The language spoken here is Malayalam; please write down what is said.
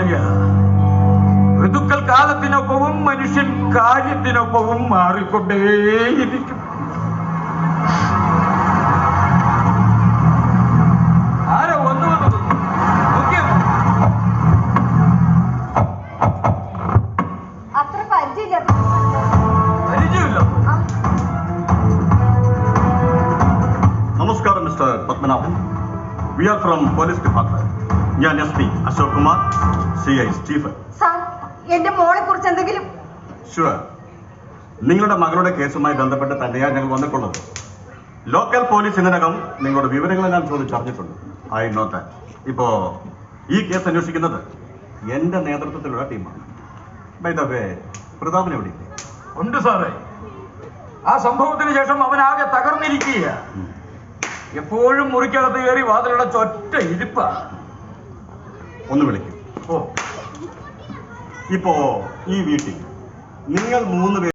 അളിയ. ഋതുക്കൾ കാലത്തിനൊപ്പവും മനുഷ്യൻ കാര്യത്തിനൊപ്പവും മാറിക്കൊണ്ടേയിരിക്കും. ആരോ വന്നു അത്ര പരിചയമില്ല. നമസ്കാരം mister Padmanabhan. We are from police department. ഞാൻ SP Ashok Kumar, CI Stephen. Sir, എന്റെ മോളെ കുറിച്ച് എന്തെങ്കിലും? ഷുവർ. നിങ്ങളുടെ മകളുടെ കേസുമായി ബന്ധപ്പെട്ട് തന്നെയാണ് ഞങ്ങൾ വന്നിട്ടുള്ളത്. ലോക്കൽ പോലീസ് ഇതിനകം നിങ്ങളുടെ വിവരങ്ങളെല്ലാം ചോദിച്ചറിഞ്ഞിട്ടുണ്ട്. I know that. ഇപ്പോ ഈ കേസ് അന്വേഷിക്കുന്നത് എന്റെ നേതൃത്വത്തിലുള്ള ടീമാണ്. ബൈ ദ വേ, പ്രതാപൻ എവിടെയില്ലേ? ഉണ്ട് സാറേ. ആ സംഭവത്തിന് ശേഷം അവനാകെ തകർന്നിരിക്കുക. എപ്പോഴും മുറിക്കകത്ത് കയറി വാതിലുള്ള ചൊറ്റ ഇരിപ്പ. ഒന്ന് വിളിക്കും. ഓ, ഇപ്പോ ഈ വീട്ടിൽ നിങ്ങൾ 3 പേര്